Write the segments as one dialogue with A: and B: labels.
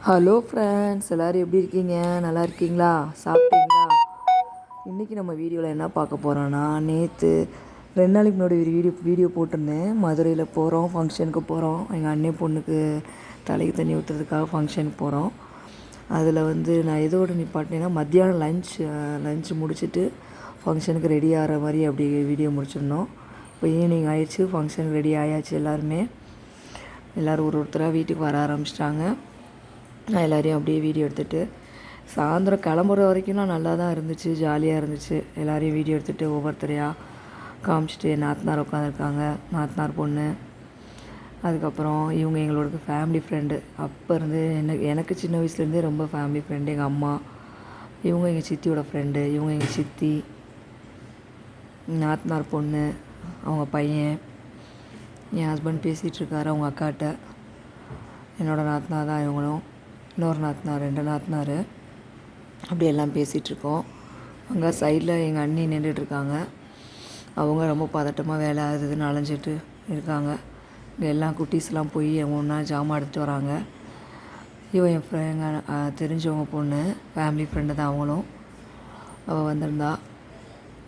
A: Hello friends, எல்லோரும் எப்படி இருக்கீங்க? நல்லா இருக்கீங்களா? சாப்பிட்டீங்களா? இன்றைக்கி நம்ம வீடியோவில் என்ன பார்க்க போகிறோன்னா, நேற்று 2 நாளைக்கு முன்னாடி ஒரு வீடியோ போட்டிருந்தேன். மதுரையில் போகிறோம், ஃபங்க்ஷனுக்கு போகிறோம். எங்கள் அண்ணன் பொண்ணுக்கு தலைக்கு தண்ணி ஊற்றுறதுக்காக ஃபங்க்ஷனுக்கு போகிறோம். அதில் நான் எதோடு நிப்பாட்டினேன்னா, மத்தியானம் லஞ்ச் முடிச்சுட்டு ஃபங்க்ஷனுக்கு ரெடி ஆகிற மாதிரி அப்படி வீடியோ முடிச்சிருந்தோம். இப்போ ஈவினிங் ஆயிடுச்சு, ஃபங்க்ஷனுக்கு ரெடி ஆயாச்சு. எல்லோரும் ஒருத்தராக வீட்டுக்கு வர ஆரம்பிச்சிட்டாங்க. நான் எல்லோரையும் அப்படியே வீடியோ எடுத்துகிட்டு சாயந்தரம் கிளம்புற வரைக்கும்லாம் நல்லா தான் இருந்துச்சு, ஜாலியாக இருந்துச்சு. எல்லோரையும் வீடியோ எடுத்துகிட்டு ஒவ்வொருத்தரையாக காமிச்சிட்டு என் நாத்தனார் உட்காந்துருக்காங்க, நாத்தனார் பொண்ணு. அதுக்கப்புறம் இவங்க எங்களோட ஃபேமிலி ஃப்ரெண்டு. அப்போ இருந்து எனக்கு சின்ன வயசுலேருந்தே ரொம்ப ஃபேமிலி ஃப்ரெண்டு. எங்கள் அம்மா, இவங்க எங்கள் சித்தியோட ஃப்ரெண்டு, இவங்க எங்கள் சித்தி, நாத்தனார் பொண்ணு, அவங்க பையன், என் ஹஸ்பண்ட் பேசிகிட்ருக்காரு அவங்க அக்காட்ட. என்னோடய நாத்தனார் தான் இவங்களும். இன்னொரு நாத்தனார், 2 நாத்தனார். அப்படி எல்லாம் பேசிகிட்ருக்கோம். அங்கே சைடில் எங்கள் அண்ணி நின்றுட்டுருக்காங்க. அவங்க ரொம்ப பதட்டமாக வேலை ஆகுதுன்னு அலைஞ்சிட்டு இருக்காங்க. இங்கே எல்லாம் குட்டீஸ்லாம் போய் ஒன்றா ஜாமான் எடுத்துகிட்டு வராங்க. இவன் எங்கள் தெரிஞ்சவங்க பொண்ணு, ஃபேமிலி ஃப்ரெண்டு தான் அவங்களும். அவள் வந்திருந்தா.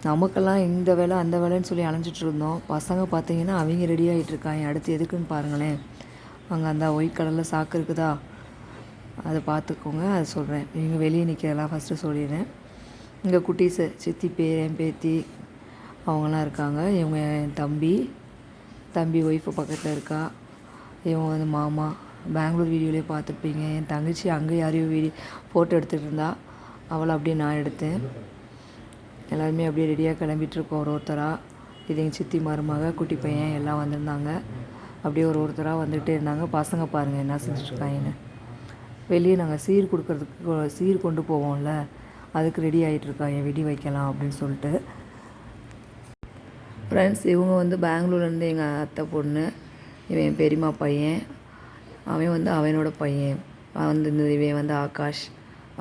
A: நமக்கெல்லாம் இந்த வேலை அந்த வேலைன்னு சொல்லி அலைஞ்சிட்டு இருந்தோம். பசங்க பார்த்தீங்கன்னா அவங்க ரெடி ஆகிட்டுருக்காங்க. அடுத்து எதுக்குன்னு பாருங்களேன். அங்கே அந்த ஒயிட் கலரில் சாக்கு இருக்குதா, அதை பார்த்துக்கோங்க, அதை சொல்கிறேன். இவங்க வெளியே நிற்கிறதெல்லாம் ஃபஸ்ட்டு சொல்லிடுறேன். இங்கே குட்டீஸு, சித்தி என் பேத்தி அவங்களாம் இருக்காங்க. இவங்க என் தம்பி ஒய்ஃபு பக்கத்தில் இருக்கா. இவங்க மாமா. பெங்களூர் வீடியோலேயே பார்த்துருப்பீங்க. என் தங்கச்சி அங்கே யாரையும் ஃபோட்டோ எடுத்துகிட்டு இருந்தா, அவளை அப்படியே நான் எடுத்தேன். எல்லாருமே அப்படியே ரெடியாக கிளம்பிட்டுருக்கோம் ஒருத்தராக. இது எங்கள் சித்தி மருமக, குட்டி பையன் எல்லாம் வந்திருந்தாங்க. அப்படியே ஒருத்தராக வந்துகிட்டே இருந்தாங்க. பசங்க பாருங்கள் என்ன செஞ்சுட்ருக்காங்கன்னு. வெளியே நாங்கள் சீர் கொண்டு போவோம்ல, அதுக்கு ரெடி ஆகிட்டுருக்காங்க, வெடி வைக்கலாம் அப்படின்னு சொல்லிட்டு. ஃப்ரெண்ட்ஸ், இவங்க பெங்களூர்லேருந்து எங்கள் அத்தை பொண்ணு, இவன் என் பெரியம்மா பையன், அவன் அவனோட பையன் இவன் ஆகாஷ்,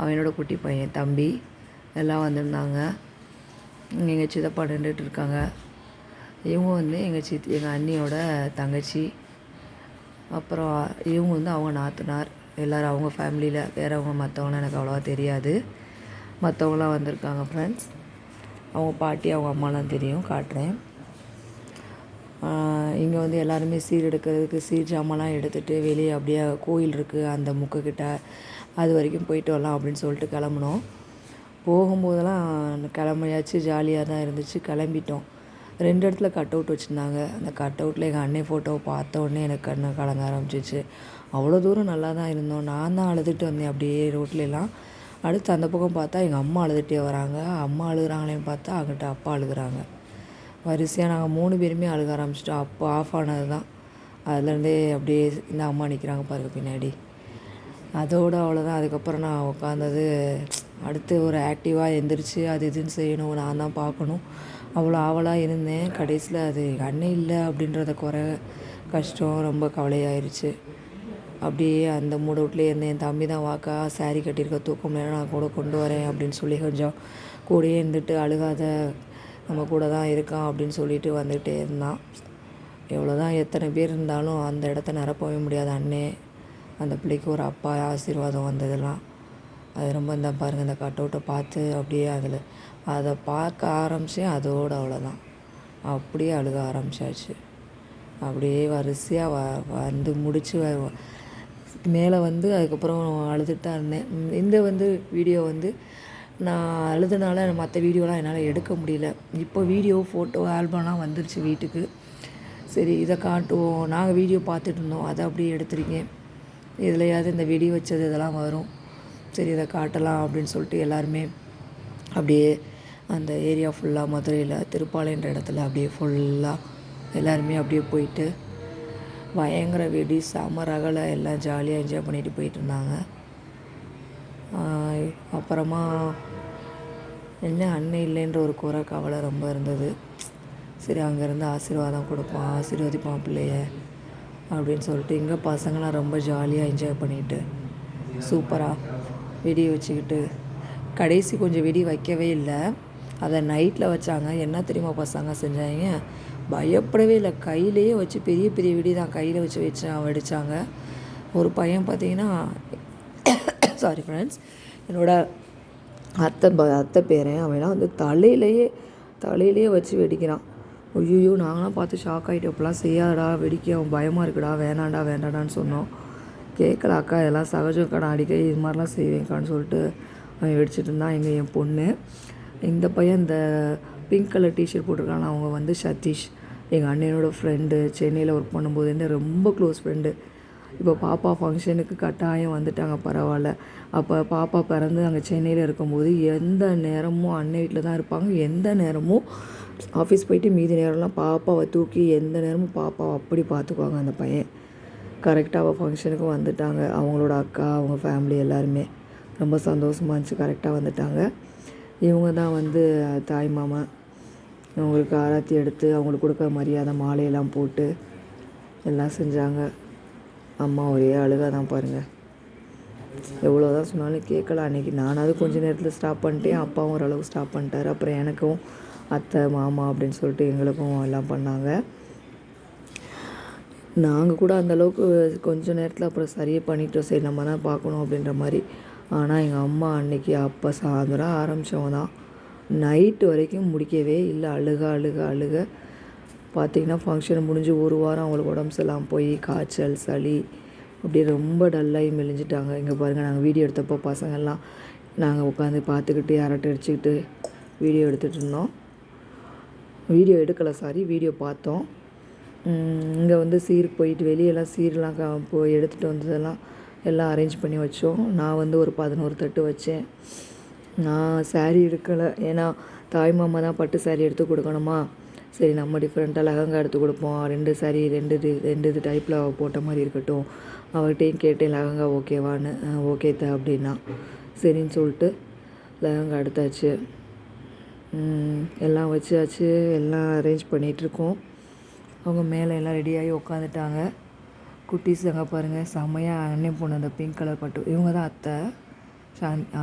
A: அவனோட குட்டி பையன், தம்பி எல்லாம் வந்திருந்தாங்க. எங்கள் சித்தப்பா நின்றுட்டு இருக்காங்க. இவங்க எங்கள் அண்ணியோட தங்கச்சி. அப்புறம் இவங்க அவங்க நாத்தனார். எல்லோரும் அவங்க ஃபேமிலியில், வேறவங்க மற்றவங்களாம் எனக்கு அவ்வளோவா தெரியாது. மற்றவங்களாம் வந்திருக்காங்க ஃப்ரெண்ட்ஸ். அவங்க பாட்டி, அவங்க அம்மாலாம் தெரியும், காட்டுறேன். இங்கே எல்லாருமே சீர் எடுக்கிறதுக்கு சீர் ஜாமான்லாம் எடுத்துகிட்டு வெளியே அப்படியே கோயில் இருக்குது அந்த முக்குக்கிட்ட, அது வரைக்கும் போயிட்டு வரலாம் அப்படின்னு சொல்லிட்டு கிளம்புனோம். போகும்போதெல்லாம் கிளம்பியாச்சு, ஜாலியாக தான் இருந்துச்சு. கிளம்பிட்டோம். 2 இடத்துல கட் அவுட் வச்சுருந்தாங்க. அந்த கட் அவுட்டில் எங்கள் அண்ணன் ஃபோட்டோவை பார்த்த உடனே எனக்கு கண்ணை கலங்க ஆரம்பிச்சிச்சு. அவ்வளோ தூரம் நல்லா தான் இருந்தோம். நான் தான் அழுதுட்டு வந்தேன் அப்படியே ரோட்லலாம். அடுத்து அந்த பக்கம் பார்த்தா எங்கள் அம்மா அழுதுகிட்டே வராங்க. அம்மா அழுகுறாங்களேன்னு பார்த்தா அங்கிட்ட அப்பா அழுகுறாங்க. வரிசையாக நாங்கள் 3 பேருமே அழுக ஆரம்பிச்சிட்டோம். அப்போ ஆஃப் ஆனது தான். அதுலேருந்தே அப்படியே இந்த அம்மா நிற்கிறாங்க பாருங்க பின்னாடி. அதோடு அவ்வளோதான். அதுக்கப்புறம் நான் உட்காந்தது, அடுத்து ஒரு ஆக்டிவாக எந்திரிச்சு அது இதுன்னு செய்யணும், நான் தான் பார்க்கணும், அவ்வளோ ஆவலாக இருந்தேன். கடைசியில் அது எங்கள் அண்ணன் இல்லை அப்படின்றத கஷ்டம், ரொம்ப கவலையாயிருச்சு. அப்படியே அந்த மூடவுட்லேயே இருந்தேன். என் தம்பி தான் வாக்கா சாரீ கட்டியிருக்க, தூக்கம் நேரம் நான் கூட கொண்டு வரேன் அப்படின்னு சொல்லி கொஞ்சம் கூடயே இருந்துட்டு, அழுகாத, நம்ம கூட தான் இருக்கான் அப்படின்னு சொல்லிட்டு வந்துகிட்டே இருந்தான். எவ்வளோ தான் எத்தனை பேர் இருந்தாலும் அந்த இடத்த நிரப்பவே முடியாது. அண்ணே, அந்த பிள்ளைக்கு ஒரு அப்பா ஆசீர்வாதம் வந்ததெல்லாம் அது ரொம்ப பாருங்கள், இந்த கட் அவுட்டை பார்த்து அப்படியே அதை பார்க்க ஆரம்பித்தேன். அதோடு அவ்வளோதான், அப்படியே அழுக ஆரம்பிச்சாச்சு. அப்படியே வரிசையாக வந்து முடித்து மேலே அதுக்கப்புறம் அழுதுட்டு தான் இருந்தேன். இந்த வீடியோ நான் அழுதுனால மற்ற வீடியோலாம் என்னால் எடுக்க முடியல. இப்போ வீடியோ, ஃபோட்டோ, ஆல்பம்லாம் வந்துருச்சு வீட்டுக்கு. சரி, இதை காட்டுவோம். நாங்கள் வீடியோ பார்த்துட்டு இருந்தோம், அதை அப்படியே எடுத்துருக்கேன். இதுலையாவது இந்த வெடி வச்சது இதெல்லாம் வரும், சரி இதை காட்டலாம் அப்படின்னு சொல்லிட்டு எல்லாருமே அப்படியே அந்த ஏரியா ஃபுல்லாக, மதுரையில் திருப்பாலைன்ற இடத்துல அப்படியே ஃபுல்லாக எல்லாருமே அப்படியே போயிட்டு பயங்கர வெடி, செம ரகளை, எல்லாம் ஜாலியாக என்ஜாய் பண்ணிட்டு போயிட்டு இருந்தாங்க. அப்புறமா என்ன அண்ணன் இல்லைன்ற ஒரு கவலை ரொம்ப இருந்தது. சரி, அங்கேருந்து ஆசீர்வாதம் கொடுப்பான், ஆசீர்வதிப்பான் பிள்ளைய அப்படின்னு சொல்லிட்டு இங்கே பசங்களாம் ரொம்ப ஜாலியாக என்ஜாய் பண்ணிட்டு சூப்பராக வெடி வச்சுக்கிட்டு, கடைசி கொஞ்சம் வெடி வைக்கவே இல்லை, அதை நைட்டில் வச்சாங்க. என்ன தெரியுமா பசங்க செஞ்சாங்க, பயப்படவே இல்லை, கையிலேயே வச்சு பெரிய பெரிய வெடி தான் கையில் வச்சு வெடித்தாங்க. ஒரு பையன் பார்த்திங்கன்னா சாரி ஃப்ரெண்ட்ஸ், என்னோடய அத்தை பேரன் அவன்லாம் வந்து தலையிலேயே வச்சு வெடிக்கிறான். ஐயோ, நாங்களாம் பார்த்து ஷாக் ஆகிட்டு, அப்போலாம் செய்யாதடா, வெடிக்க அவன் பயமாக இருக்குடா, வேண்டாடான்னு சொன்னோம். கேட்கல, அக்கா இதெல்லாம் சகஜம் கடை, அடிக்கடி இது மாதிரிலாம் செய்வேங்க்கான்னு சொல்லிட்டு அவன் வெடிச்சிட்டு இருந்தான். என் பொண்ணு, இந்த பையன் இந்த பிங்க் கலர் டிஷர்ட் போட்டிருக்காங்க, அவங்க வந்து சதீஷ், எங்கள் அண்ணனோட ஃப்ரெண்டு, சென்னையில் ஒர்க் பண்ணும்போது என்ன ரொம்ப க்ளோஸ் ஃப்ரெண்டு. இப்போ பாப்பா ஃபங்க்ஷனுக்கு கட்டாயம் வந்துட்டாங்க, பரவாயில்ல. அப்போ பாப்பா பிறந்து அங்கே சென்னையில் இருக்கும்போது எந்த நேரமும் அண்ணன் வீட்டில் தான் இருப்பாங்க. எந்த நேரமும் ஆஃபீஸ் போயிட்டு மீதி நேரம்லாம் பாப்பாவை தூக்கி எந்த நேரமும் பாப்பாவை அப்படி பார்த்துக்குவாங்க அந்த பையன். கரெக்டாக அவள் ஃபங்க்ஷனுக்கு வந்துட்டாங்க. அவங்களோட அக்கா, அவங்க ஃபேமிலி எல்லாருமே ரொம்ப சந்தோஷமாக இருந்துச்சு. கரெக்டாக வந்துட்டாங்க. இவங்க தான் வந்து தாய் மாமா. அவங்களுக்கு ஆராத்தி எடுத்து அவங்களுக்கு கொடுக்குற மரியாதை, மாலையெல்லாம் போட்டு எல்லாம் செஞ்சாங்க. அம்மா ஒரே அழுகா தான் பாருங்கள். எவ்வளோ தான் சொன்னாலும் கேட்கல. அன்றைக்கி நானாவது கொஞ்சம் நேரத்தில் ஸ்டாப் பண்ணிட்டேன், அப்பாவும் ஓரளவுக்கு ஸ்டாப் பண்ணிட்டார். அப்புறம் எனக்கும் அத்தை மாமா அப்படின்னு சொல்லிட்டு எங்களுக்கும் எல்லாம் பண்ணாங்க. நாங்கள் கூட அந்தளவுக்கு கொஞ்சம் நேரத்தில் அப்புறம் சரியே பண்ணிட்டோம், சரி நம்ம தான் பார்க்கணும் அப்படின்ற மாதிரி. ஆனால் எங்கள் அம்மா அன்றைக்கி அப்போ சாயந்தரம் ஆரம்பித்தவங்க தான் நைட்டு வரைக்கும் முடிக்கவே இல்லை. அழுக பார்த்திங்கன்னா ஃபங்க்ஷன் முடிஞ்சு ஒரு வாரம் அவங்களுக்கு உடம்பு சரியில்லாமல் போய் காய்ச்சல், சளி, அப்படியே ரொம்ப டல்லாகி மெலிஞ்சிட்டாங்க. இங்கே பாருங்கள், நாங்கள் வீடியோ எடுத்தப்போ பசங்கள்லாம் நாங்கள் உட்காந்து பார்த்துக்கிட்டு அரட்டை அடிச்சுக்கிட்டு வீடியோ எடுத்துகிட்டு இருந்தோம். வீடியோ பார்த்தோம். இங்கே வந்து சீருக்கு போயிட்டு வெளியெல்லாம் சீரெலாம் போய் எடுத்துகிட்டு வந்ததெல்லாம் எல்லாம் அரேஞ்ச் பண்ணி வச்சோம். நான் வந்து ஒரு 11 தட்டு வச்சேன். நான் சாரீ எடுக்கலை, ஏன்னா தாய் மாமா தான் பட்டு சாரீ எடுத்து கொடுக்கணுமா. சரி, நம்ம டிஃப்ரெண்ட்டாக லெஹங்கா எடுத்து கொடுப்போம். 2 சாரீ 2 இது டைப்பில் போட்ட மாதிரி இருக்கட்டும். அவர்கிட்டையும் கேட்டேன், லெஹங்கா ஓகேவான்னு. ஓகே அப்படின்னா சரின்னு சொல்லிட்டு லெஹங்கா எடுத்தாச்சு. எல்லாம் வச்சாச்சு, எல்லாம் அரேஞ்ச் பண்ணிகிட்ருக்கோம். அவங்க மேலே எல்லாம் ரெடியாகி உட்காந்துட்டாங்க. குட்டீஸ் அங்கே பாருங்கள், செம்மையாக அண்ணன் பொண்ணு அந்த பிங்க் கலர் பட்டு. இவங்க தான் அத்தை,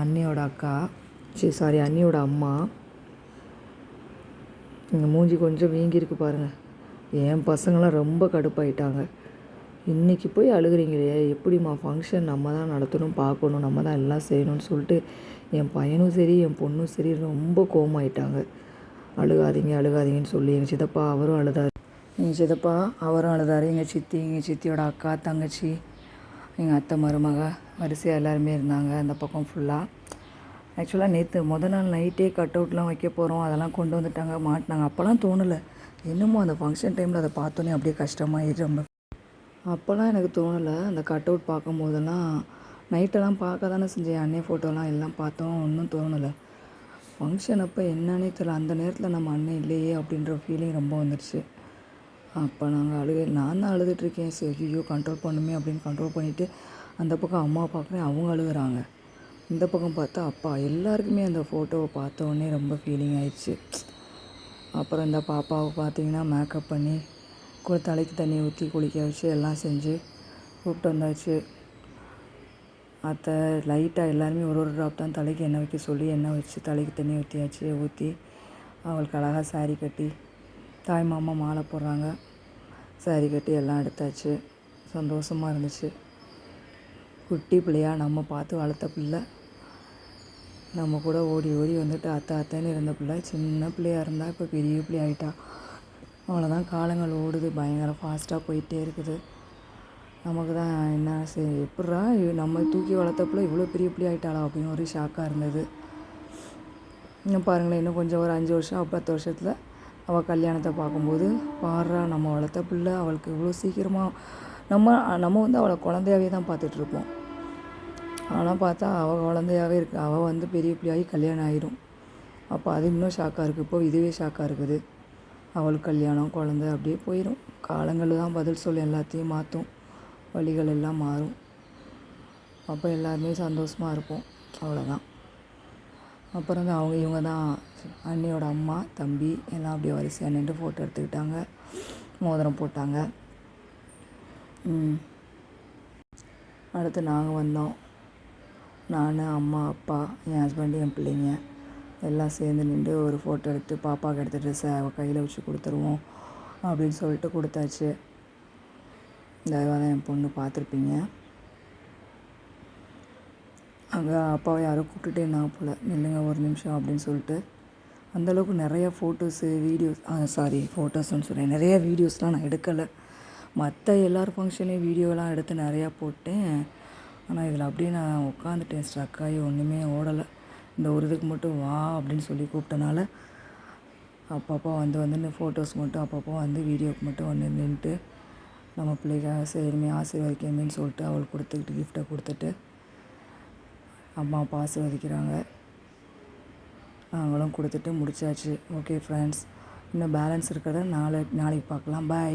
A: அண்ணியோட அக்கா, அண்ணியோட அம்மா. இங்கே மூஞ்சி கொஞ்சம் வீங்கியிருக்கு பாருங்கள். என் பசங்களாம் ரொம்ப கடுப்பாயிட்டாங்க. இன்றைக்கி போய் அழுகுறீங்களே, எப்படிம்மா ஃபங்க்ஷன் நம்ம தான் நடத்தணும், பார்க்கணும், நம்ம தான் எல்லாம் செய்யணும்னு சொல்லிட்டு என் பையனும் சரி என் பொண்ணும் சரி ரொம்ப கோவமாயிட்டாங்க. அழுகாதீங்கன்னு சொல்லி எங்கள் சித்தப்பா அவரும் அழுதார். எங்கள் சித்தியோட அக்கா, தங்கச்சி, எங்கள் அத்தை மருமக வரிசையாக எல்லாருமே இருந்தாங்க அந்த பக்கம் ஃபுல்லாக. ஆக்சுவலாக நேற்று நாள் நைட்டே கட் அவுட்லாம் வைக்க போகிறோம், அதெல்லாம் கொண்டு வந்துட்டாங்க, மாட்டினாங்க. அப்போலாம் தோணலை, என்னமோ அந்த ஃபங்க்ஷன் டைமில் அதை பார்த்தோன்னே அப்படியே கஷ்டமாயிடுச்சு ரொம்ப. அப்போல்லாம் எனக்கு தோணலை. அந்த கட் அவுட் பார்க்கும்போதெல்லாம் நைட்டெல்லாம் பார்க்க தானே செஞ்சேன், அண்ணே ஃபோட்டோலாம் எல்லாம் பார்த்தோம், ஒன்றும் தோணலை. ஃபங்க்ஷன் அப்போ என்னன்னே தெரியல, அந்த நேரத்தில் நம்ம அண்ணன் இல்லையே அப்படின்ற ஃபீலிங் ரொம்ப வந்துடுச்சு. அப்போ நான் தான் அழுதுகிட்ருக்கேன். சரி, ஐயோ கண்ட்ரோல் பண்ணுமே அப்படின்னு கண்ட்ரோல் பண்ணிவிட்டு அந்த பக்கம் அம்மா பார்க்குறேன், அவங்க அழுகுறாங்க. இந்த பக்கம் பார்த்தா அப்பா. எல்லாருக்குமே அந்த ஃபோட்டோவை பார்த்தோன்னே ரொம்ப ஃபீலிங் ஆயிடுச்சு. அப்புறம் இந்த பாப்பாவை பார்த்திங்கன்னா மேக்கப் பண்ணி தலைக்கு தண்ணி ஊற்றி குளிக்க வச்சு எல்லாம் செஞ்சு கூப்பிட்டு வந்தாச்சு. அத்தை லைட்டாக எல்லாருமே ஒரு ட்ராப் தான் தலைக்கு எண்ணெய் வைக்க சொல்லி எண்ணெய் வச்சு தலைக்கு தண்ணி ஊற்றி அவளுக்கு அழகாக சாரீ கட்டி, தாய் மாமா மாலை போடுறாங்க, சாரீ கட்டி எல்லாம் எடுத்தாச்சு. சந்தோஷமாக இருந்துச்சு. குட்டி பிள்ளையாக நம்ம பார்த்து வளர்த்த பிள்ளை, நம்ம கூட ஓடி வந்துட்டு அத்தைன்னு இருந்த பிள்ளை சின்ன பிள்ளையாக இருந்தால் இப்போ பெரிய பிள்ளை ஆகிட்டா. அவ்வளோதான், காலங்கள் ஓடுது, பயங்கர ஃபாஸ்ட்டாக போயிட்டே இருக்குது. நமக்கு தான் என்ன சரி, எப்பட்றா நம்ம தூக்கி வளர்த்த பிள்ளை இவ்வளோ பெரிய பிள்ளை ஆகிட்டாளா அப்படின்னு ஒரு ஷாக்காக இருந்தது. இன்னும் பாருங்களேன், இன்னும் கொஞ்சம் ஒரு 5 வருஷம் 10 வருஷத்தில் அவள் கல்யாணத்தை பார்க்கும்போது, பாடுறா நம்ம வளர்த்த பிள்ளை அவளுக்கு இவ்வளோ சீக்கிரமாக நம்ம வந்து அவளை குழந்தையாகவே தான் பார்த்துட்ருப்போம். ஆனால் பார்த்தா அவள் குழந்தையாகவே இருக்கு. அவள் வந்து பெரிய பிள்ளையாகி கல்யாணம் ஆகிடும். அப்போ அது இன்னும் ஷாக்காக இருக்குது. இப்போது இதுவே ஷாக்காக இருக்குது. அவளுக்கு கல்யாணம், குழந்தை அப்படியே போயிடும். காலங்கள் தான் பதில் சொல்ல எல்லாத்தையும் மாற்றும், வழிகள் எல்லாம் மாறும். அப்போ எல்லாருமே சந்தோஷமாக இருப்போம், அவ்வளோதான். அப்புறம் தான் இவங்க தான் அண்ணியோட அம்மா, தம்பி எல்லாம் அப்படியே வரிசையாக நின்று ஃபோட்டோ எடுத்துக்கிட்டாங்க, மோதிரம் போட்டாங்க. அடுத்து நாங்கள் வந்தோம். நான், அம்மா, அப்பா, என் ஹஸ்பண்டு, என் பிள்ளைங்க எல்லாம் சேர்ந்து நின்று ஒரு ஃபோட்டோ எடுத்து பாப்பாவுக்கு எடுத்த ட்ரெஸ்ஸை அவள் கையில் வச்சு கொடுத்துருவோம் அப்படின்னு சொல்லிட்டு கொடுத்தாச்சு. இந்த தான் என் பொண்ணு பார்த்துருப்பீங்க. அங்கே அப்பாவை யாரோ கூப்பிட்டுட்டே இருந்தாங்க போல், நில்லுங்க ஒரு நிமிஷம் அப்படின்னு சொல்லிட்டு. அந்தளவுக்கு நிறையா ஃபோட்டோஸு வீடியோஸ் ஃபோட்டோஸ்ன்னு சொல்கிறேன், நிறையா வீடியோஸ்லாம் நான் எடுக்கலை. மற்ற எல்லார் ஃபங்க்ஷன்லேயும் வீடியோலாம் எடுத்து நிறையா போட்டேன். ஆனால் இதில் அப்படியே நான் உட்காந்துட்டேன், ஸ்ட்ரக் ஆகி ஒன்றுமே ஓடலை. இந்த ஒரு இதுக்கு மட்டும் வா அப்படின்னு சொல்லி கூப்பிட்டனால அப்பப்போ வந்துன்னு ஃபோட்டோஸ் மட்டும் அப்பப்போ வீடியோவுக்கு மட்டும் நின்றுட்டு நம்ம பிள்ளைங்க சரிமே ஆசீர்வதிக்கணுமேன்னு சொல்லிட்டு அவளுக்கு கொடுத்துக்கிட்டு கிஃப்ட்டை கொடுத்துட்டு அம்மா அப்பா ஆசீர்வதிக்கிறாங்க. நாங்களும் கொடுத்துட்டு முடிச்சாச்சு. ஓகே ஃப்ரெண்ட்ஸ், இன்னும் பேலன்ஸ் இருக்கிறத நாளைக்கு பார்க்கலாம். பாய்.